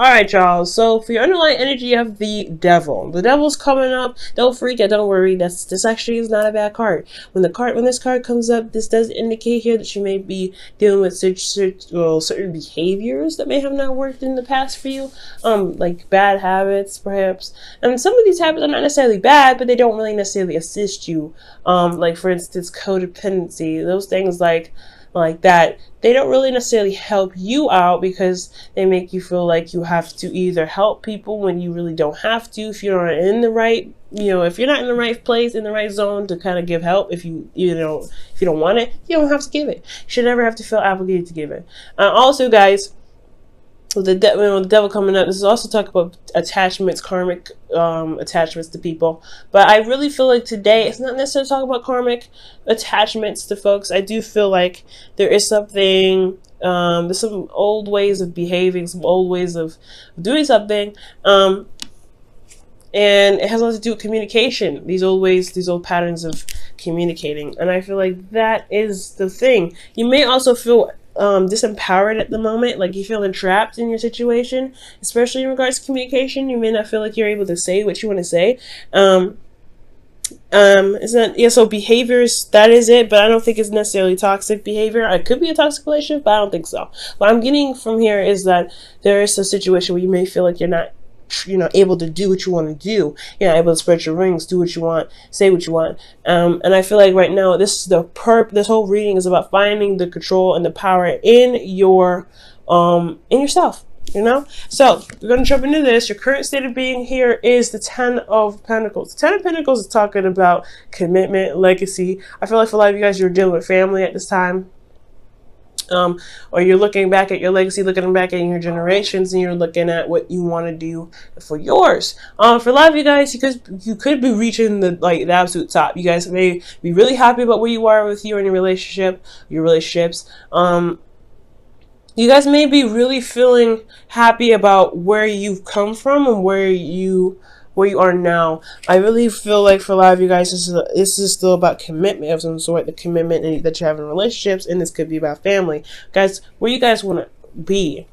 Alright, y'all. So for your underlying energy, you have the devil. The devil's coming up. Don't freak out, don't worry. This actually is not a bad card. When this card comes up, this does indicate here that you may be dealing with certain behaviors that may have not worked in the past for you. Like bad habits, perhaps. And some of these habits are not necessarily bad, but they don't really necessarily assist you. Like for instance, codependency. Those things like that, they don't really necessarily help you out because they make you feel like you have to either help people when you really don't have to. If you're not in the right, if you're not in the right place, in the right zone to kind of give help, if you don't want it, you don't have to give it. You should never have to feel obligated to give it. Also, guys, with the devil coming up, this is also talk about attachments, karmic attachments to people. But I really feel like today it's not necessarily talking about karmic attachments to folks. I do feel like there is something, there's some old ways of behaving, some old ways of doing something, and it has a lot to do with communication. These old ways, these old patterns of communicating, and I feel like that is the thing. You may also feel disempowered at the moment, like you feel entrapped in your situation, especially in regards to communication. You may not feel like you're able to say what you want to say. It's not, yeah, so behaviors, that is it, but I don't think it's necessarily toxic behavior. It could be a toxic relationship, but I don't think so. What I'm getting from here is that there is a situation where you may feel like you're not able to do what you want to do. You're not able to spread your wings, do what you want, say what you want. And I feel like right now, this whole reading is about finding the control and the power in yourself. So we're going to jump into this. Your current state of being here is the 10 of Pentacles. The 10 of Pentacles is talking about commitment, legacy. I feel like for a lot of you guys, you're dealing with family at this time. Or you're looking back at your legacy, looking back at your generations, and you're looking at what you want to do for yours. For a lot of you guys, you could be reaching the absolute top. You guys may be really happy about where you are with you and your relationships. You guys may be really feeling happy about where you've come from and where you are now. I really feel like for a lot of you guys, this is still about commitment of some sort, the commitment that you have in relationships, and this could be about family. Guys, where you guys want to be.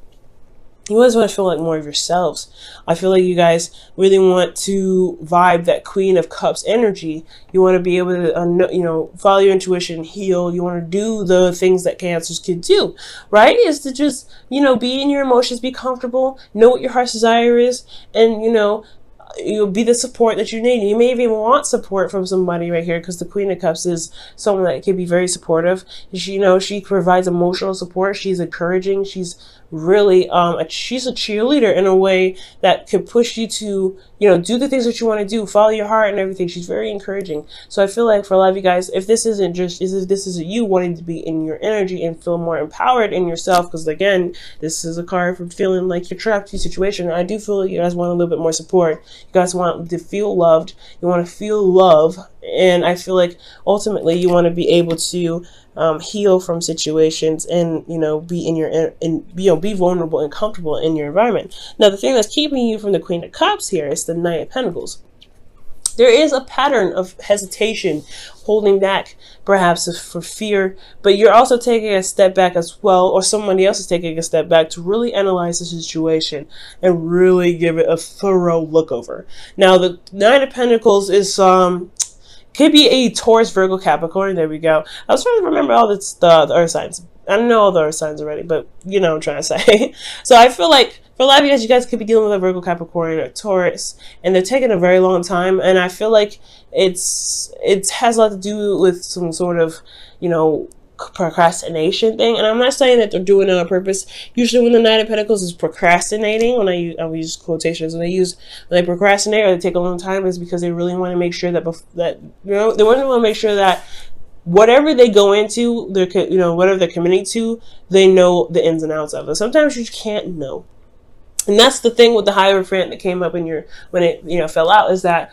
You always want to feel like more of yourselves. I feel like you guys really want to vibe that Queen of Cups energy. You want to be able to, follow your intuition, heal. You want to do the things that Cancers can do, right? Is to just, be in your emotions, be comfortable, know what your heart's desire is, and, you'll be the support that you need. You may even want support from somebody right here, because the Queen of Cups is someone that can be very supportive. She provides emotional support. She's encouraging. She's really she's a cheerleader in a way that could push you to do the things that you want to do, follow your heart and everything. She's very encouraging. So I feel like for a lot of you guys, if this isn't you wanting to be in your energy and feel more empowered in yourself, because again, this is a card for feeling like you're trapped in your situation. I do feel like you guys want a little bit more support. You guys want to feel loved. You want to feel love. And I feel like ultimately you want to be able to heal from situations and be vulnerable and comfortable in your environment. Now, the thing that's keeping you from the Queen of Cups here is the Knight of Pentacles. There is a pattern of hesitation, holding back, perhaps for fear, but you're also taking a step back as well, or somebody else is taking a step back to really analyze the situation and really give it a thorough look over. Now, the Knight of Pentacles is could be a Taurus, Virgo, Capricorn. There we go. I was trying to remember all the earth signs. I know all the earth signs already, but you know what I'm trying to say. So I feel like for a lot of you guys could be dealing with a Virgo, Capricorn, or Taurus, and they're taking a very long time. And I feel like it has a lot to do with some sort of, procrastination thing. And I'm not saying that they're doing it on purpose. Usually when the Knight of Pentacles is procrastinating, when I use quotations, when they procrastinate or they take a long time, is because they really want to make sure that they want to make sure that whatever they go into, whatever they're committing to, they know the ins and outs of it. Sometimes you can't know. And that's the thing with the Hierophant that came up when it fell out, is that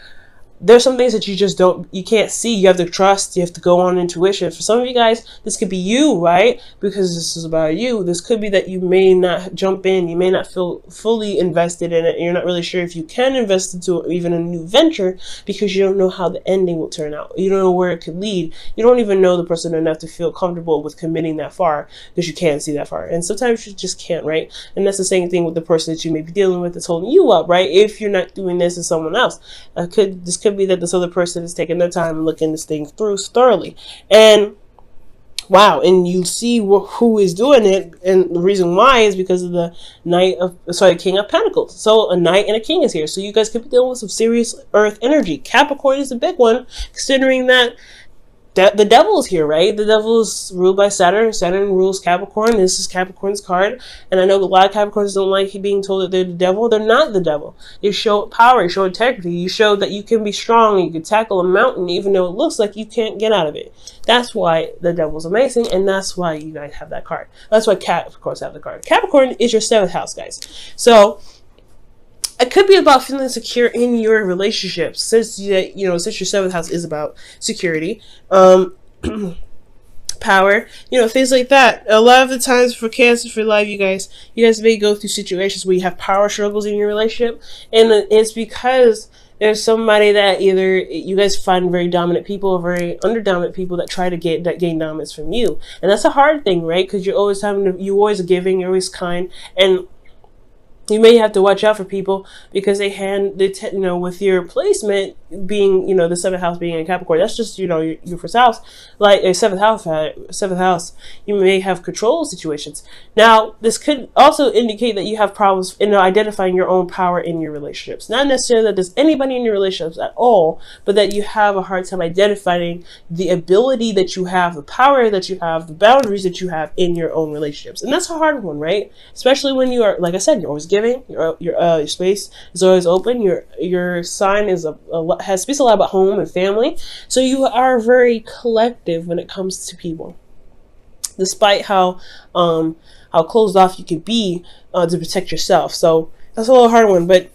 there's some things that you can't see. You have to trust, you have to go on intuition. For some of you guys, this could be you, right? Because this is about you. This could be that you may not jump in, you may not feel fully invested in it. You're not really sure if you can invest into even a new venture because you don't know how the ending will turn out. You don't know where it could lead. You don't even know the person enough to feel comfortable with committing that far because you can't see that far. And sometimes you just can't, right? And that's the same thing with the person that you may be dealing with that's holding you up, right? If you're not doing this as someone else, this could be that this other person is taking their time and looking this thing through thoroughly. And wow, and you see who is doing it, and the reason why is because of the King of Pentacles. So a knight and a king is here. So you guys could be dealing with some serious earth energy. Capricorn is a big one, considering that the devil is here, right? The devil is ruled by Saturn. Saturn rules Capricorn. This is Capricorn's card. And I know a lot of Capricorns don't like being told that they're the devil. They're not the devil. You show power. You show integrity. You show that you can be strong. You can tackle a mountain even though it looks like you can't get out of it. That's why the devil's amazing. And that's why you guys have that card. That's why Capricorns have the card. Capricorn is your 7th house, guys. So it could be about feeling secure in your relationships, since your 7th house is about security, power, things like that. A lot of the times for Cancer, for life, you guys may go through situations where you have power struggles in your relationship, and it's because there's somebody that either you guys find very dominant people or very underdominant people that try to gain dominance from you, and that's a hard thing, right? Because you're always giving, you're always kind, and you may have to watch out for people because with your placement being, the 7th house being in Capricorn, that's just, your first house, like a 7th house, you may have control situations. Now, this could also indicate that you have problems in identifying your own power in your relationships. Not necessarily that there's anybody in your relationships at all, but that you have a hard time identifying the ability that you have, the power that you have, the boundaries that you have in your own relationships. And that's a hard one, right? Especially when you are, like I said, you're always giving, your space is always open, your sign is speaks a lot about home and family, so you are very collective when it comes to people, despite how closed off you could be to protect yourself. So that's a little hard one, but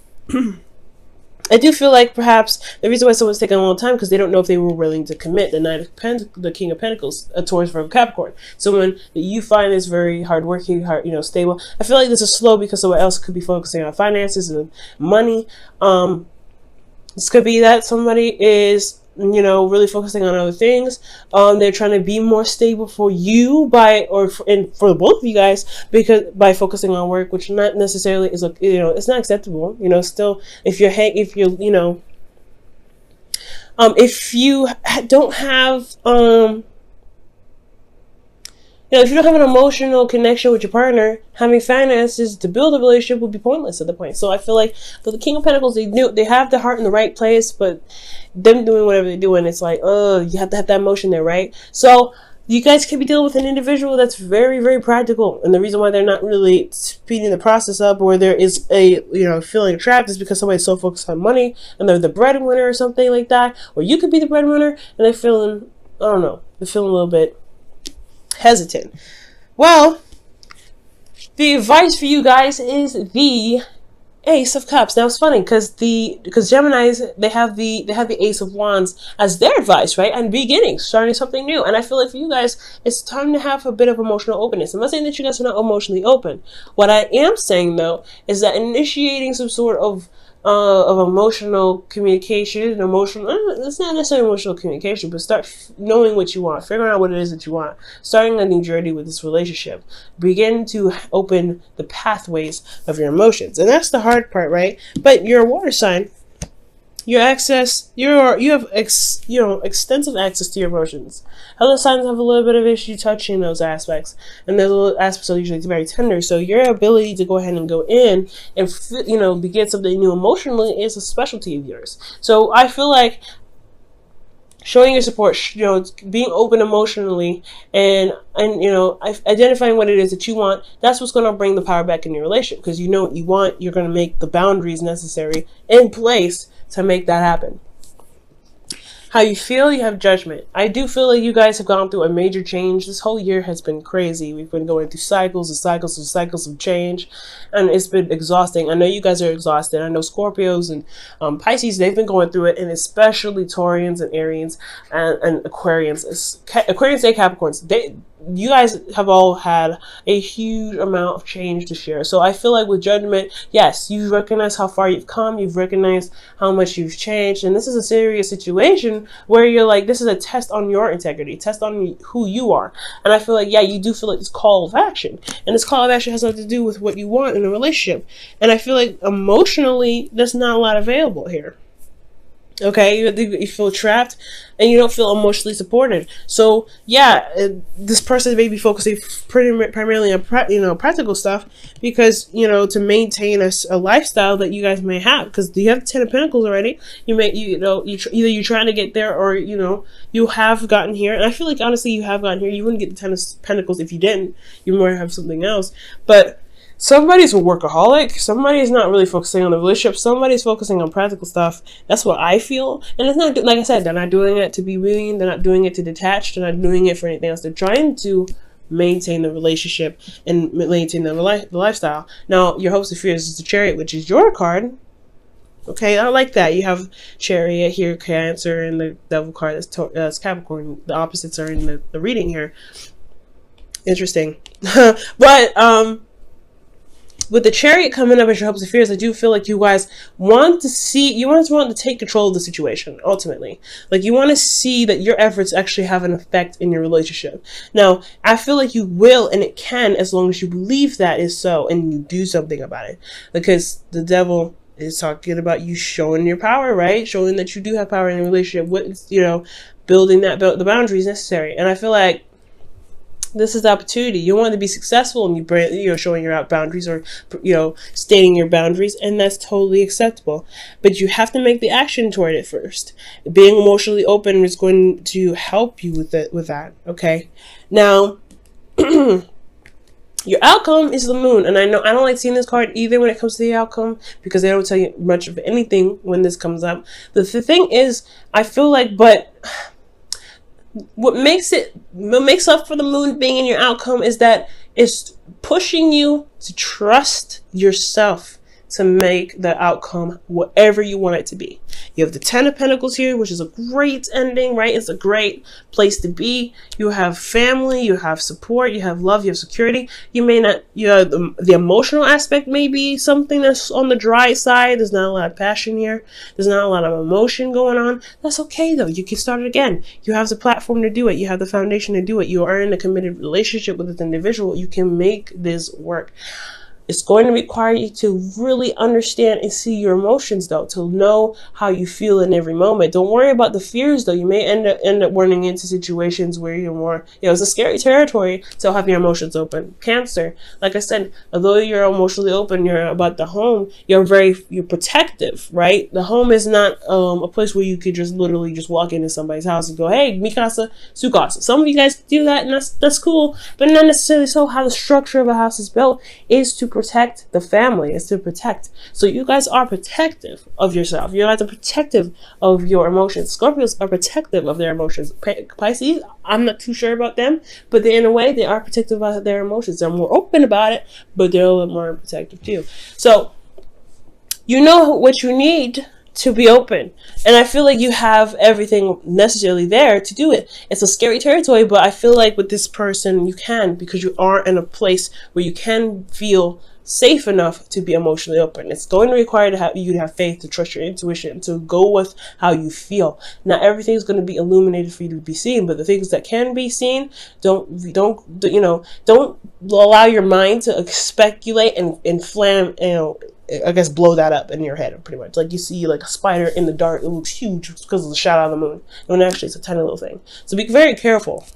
I do feel like perhaps the reason why someone's taking a long time because they don't know if they were willing to commit. The King of Pentacles, a Taurus, Virgo, Capricorn. Someone that you find is very hardworking, stable. I feel like this is slow because someone else could be focusing on finances and money. This could be that somebody is, really focusing on other things. They're trying to be more stable for you for both of you guys, because by focusing on work, which not necessarily is, it's not acceptable. Still, if you don't have, if you don't have an emotional connection with your partner, having finances to build a relationship would be pointless at the point. So I feel like for the King of Pentacles, they have the heart in the right place, but them doing whatever they're doing, it's like, you have to have that emotion there, right? So you guys could be dealing with an individual that's very, very practical. And the reason why they're not really speeding the process up, or there is a, feeling trapped, is because somebody's so focused on money and they're the breadwinner or something like that. Or you could be the breadwinner and they're feeling, they're feeling a little bit hesitant. Well, the advice for you guys is the Ace of Cups. Now it's funny because Geminis, they have the Ace of Wands as their advice, right? And beginnings, starting something new. And I feel like for you guys, it's time to have a bit of emotional openness. I'm not saying that you guys are not emotionally open. What I am saying though is that initiating some sort of emotional communication, it's not necessarily emotional communication, but start knowing what you want, figuring out what it is that you want, starting a new journey with this relationship, begin to open the pathways of your emotions. And that's the hard part, right? But you're a water sign. You have extensive access to your emotions. Other signs have a little bit of issue touching those aspects, and those little aspects are usually very tender. So your ability to go ahead and go in and begin something new emotionally is a specialty of yours. So I feel like showing your support, being open emotionally, and identifying what it is that you want, that's what's going to bring the power back in your relationship, because you know what you want. You're going to make the boundaries necessary in place to make that happen. How you feel, you have judgment. I do feel like you guys have gone through a major change. This whole year has been crazy. We've been going through cycles and cycles and cycles of change, and it's been exhausting. I know you guys are exhausted. I know Scorpios and Pisces, they've been going through it, and especially Taurians and Arians and Aquarians. Aquarians and Capricorns, you guys have all had a huge amount of change this year. So I feel like with judgment, yes, you recognize how far you've come, you've recognized how much you've changed, and this is a serious situation where you're like, this is a test on your integrity, test on who you are. And I feel like, yeah, you do feel like this call of action, and this call of action has nothing to do with what you want in a relationship. And I feel like emotionally, there's not a lot available here. Okay, you feel trapped and you don't feel emotionally supported. So yeah, this person may be focusing primarily on practical stuff, because to maintain a lifestyle that you guys may have, because you have the 10 of Pentacles already. Either you're trying to get there, or you have gotten here. And I feel like honestly you have gotten here. You wouldn't get the 10 of Pentacles if you didn't. You might have something else, but somebody's a workaholic. Somebody's not really focusing on the relationship. Somebody's focusing on practical stuff. That's what I feel. And it's not, like I said, they're not doing it to be mean. They're not doing it to detach. They're not doing it for anything else. They're trying to maintain the relationship and maintain the lifestyle. Now, your hopes and fears is the Chariot, which is your card. Okay, I like that. You have Chariot here, Cancer, and the Devil card that's Capricorn. The opposites are in the reading here. Interesting. But, with the Chariot coming up as your hopes and fears, I do feel like you guys want to take control of the situation, ultimately. Like, you want to see that your efforts actually have an effect in your relationship. Now, I feel like you will, and it can, as long as you believe that is so, and you do something about it. Because the Devil is talking about you showing your power, right? Showing that you do have power in a relationship. Building the boundaries necessary. And I feel like this is the opportunity. You want to be successful, and you showing your boundaries, or stating your boundaries, and that's totally acceptable. But you have to make the action toward it first. Being emotionally open is going to help you with that. Okay. Now, your outcome is the Moon, and I know I don't like seeing this card either when it comes to the outcome, because they don't tell you much of anything when this comes up. The thing is, I feel like, what makes up for the Moon being in your outcome is that it's pushing you to trust yourself to make the outcome whatever you want it to be. You have the 10 of Pentacles here, which is a great ending, right? It's a great place to be. You have family, you have support, you have love, you have security. You may not, the emotional aspect may be something that's on the dry side. There's not a lot of passion here. There's not a lot of emotion going on. That's okay though. You can start it again. You have the platform to do it. You have the foundation to do it. You are in a committed relationship with this individual. You can make this work. It's going to require you to really understand and see your emotions, though, to know how you feel in every moment. Don't worry about the fears, though. You may end up running into situations where you're more, it's a scary territory to have your emotions open. Cancer, like I said, although you're emotionally open, you're about the home, you're protective, right? The home is not a place where you could just literally just walk into somebody's house and go, hey, Mikasa, Sukasa. Some of you guys do that, and that's cool, but not necessarily so. How the structure of a house is built is to protect the family, is to protect. So you guys are protective of yourself. You guys are protective of your emotions. Scorpios are protective of their emotions. Pisces, I'm not too sure about them, but in a way, they are protective of their emotions. They're more open about it, but they're a little more protective too. So you know what you need to be open. And I feel like you have everything necessarily there to do it. It's a scary territory, but I feel like with this person, you can, because you are in a place where you can feel safe enough to be emotionally open. It's going to require you to have faith, to trust your intuition, to go with how you feel. Not everything's going to be illuminated for you to be seen, but the things that can be seen, don't allow your mind to speculate and flam, I guess blow that up in your head, pretty much. Like you see like a spider in the dark, it looks huge because of the shadow of the moon. When actually it's a tiny little thing. So be very careful.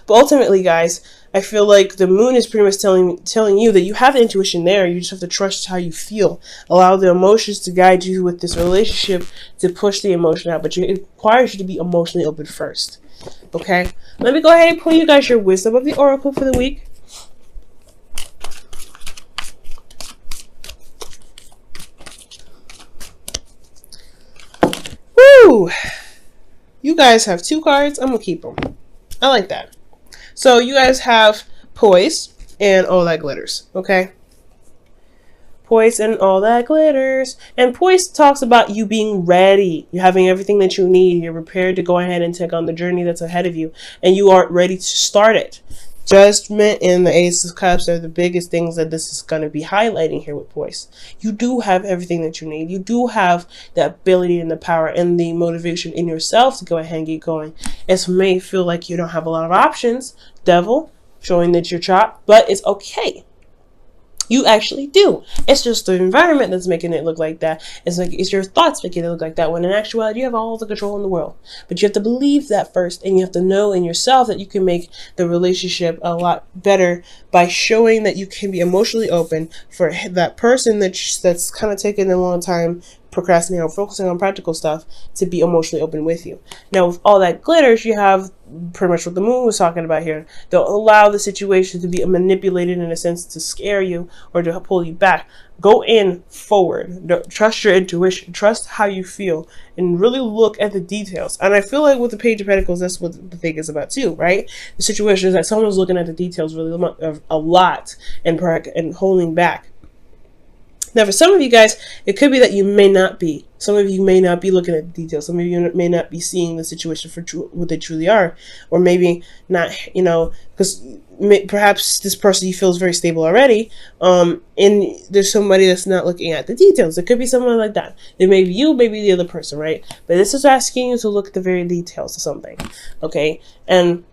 But ultimately, guys, I feel like the moon is pretty much telling you that you have the intuition there. You just have to trust how you feel. Allow the emotions to guide you with this relationship, to push the emotion out. But it requires you to be emotionally open first. Okay? Let me go ahead and pull you guys your wisdom of the oracle for the week. Woo! You guys have 2 cards. I'm gonna keep them. I like that. So you guys have poise and all that glitters. Okay. Poise and all that glitters. And poise talks about you being ready. You're having everything that you need. You're prepared to go ahead and take on the journey that's ahead of you. And you are ready to start it. Judgment and the Ace of Cups are the biggest things that this is going to be highlighting here with poise. You do have everything that you need. You do have the ability and the power and the motivation in yourself to go ahead and get going. It may feel like you don't have a lot of options. Devil, showing that you're chopped, but it's okay. You actually do. It's just the environment that's making it look like that. It's your thoughts making it look like that, when in actuality you have all the control in the world. But you have to believe that first, and you have to know in yourself that you can make the relationship a lot better by showing that you can be emotionally open for that person that's kind of taking a long time procrastinating or focusing on practical stuff to be emotionally open with you. Now, with all that glitters, you have pretty much what the moon was talking about here. They'll allow the situation to be manipulated in a sense to scare you or to pull you back. Go in forward. Trust your intuition. Trust how you feel and really look at the details. And I feel like with the Page of Pentacles, that's what the thing is about too, right? The situation is that someone's looking at the details really a lot and holding back. Now, for some of you guys, it could be that you may not be. Some of you may not be looking at the details. Some of you may not be seeing the situation for what they truly are. Or maybe not, because perhaps this person you feel is very stable already. And there's somebody that's not looking at the details. It could be someone like that. It may be you, maybe the other person, right? But this is asking you to look at the very details of something. Okay? And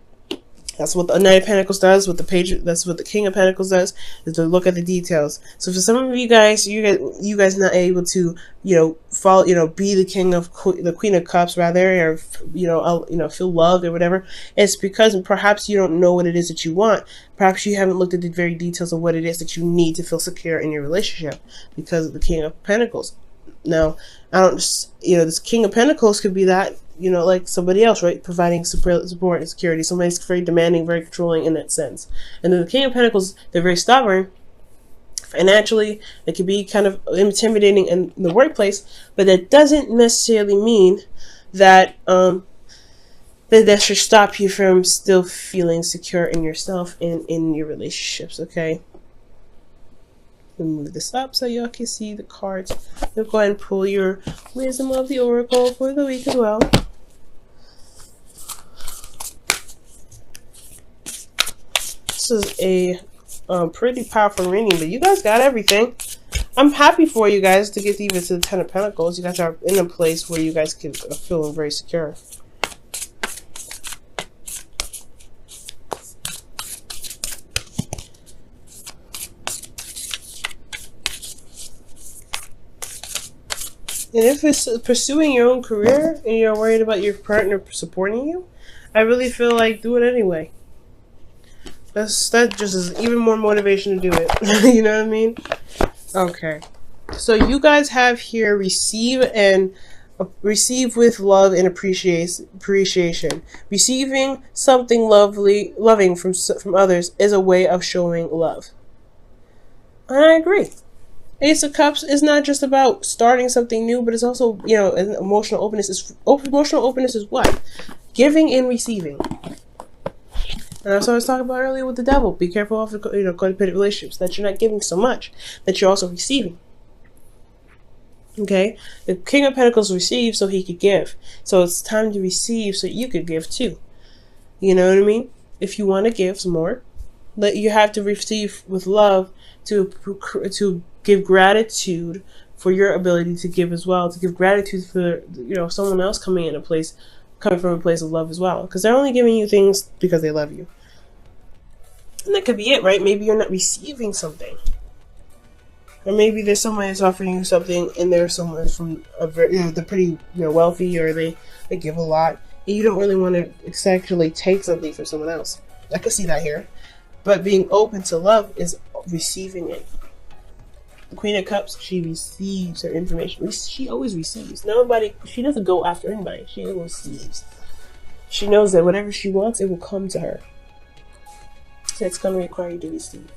that's what the Knight of Pentacles does. That's what the King of Pentacles does, is to look at the details. So for some of you guys, you guys not able to, follow, be the the Queen of Cups rather, or feel loved or whatever. It's because perhaps you don't know what it is that you want. Perhaps you haven't looked at the very details of what it is that you need to feel secure in your relationship because of the King of Pentacles. Now, this King of Pentacles could be that, like somebody else, right? Providing support and security. Somebody's very demanding, very controlling in that sense. And then the King of Pentacles, they're very stubborn. Financially, they can be kind of intimidating in the workplace, but that doesn't necessarily mean that that should stop you from still feeling secure in yourself and in your relationships, okay? We'll move this up so y'all can see the cards. You'll go ahead and pull your Wisdom of the Oracle for the week as well. This is a pretty powerful reading, but you guys got everything. I'm happy for you guys to get even to the Ten of Pentacles. You guys are in a place where you guys can feel very secure. And if it's pursuing your own career and you're worried about your partner supporting you, I really feel like do it anyway. That just is even more motivation to do it. You know what I mean? Okay. So you guys have here receive with love and appreciation. Receiving something loving from others is a way of showing love. And I agree. Ace of Cups is not just about starting something new, but it's also, an emotional openness. Emotional openness is what? Giving and receiving. And that's what I was talking about earlier with the Devil. Be careful of codependent relationships, that you're not giving so much, that you're also receiving. Okay? The King of Pentacles received so he could give. So it's time to receive so you could give too. You know what I mean? If you want to give some more, you have to receive with love to give gratitude for your ability to give as well, to give gratitude for someone else coming from a place of love as well, because they're only giving you things because they love you. And that could be it, right? Maybe you're not receiving something, or maybe there's someone that's offering you something and there's someone from they're pretty wealthy, or they give a lot and you don't really want to actually take something from someone else. I could see that here. But being open to love is receiving it. The Queen of Cups, she receives her information. She always receives. She doesn't go after anybody. She receives. She knows that whatever she wants, it will come to her. So it's going to require you to receive.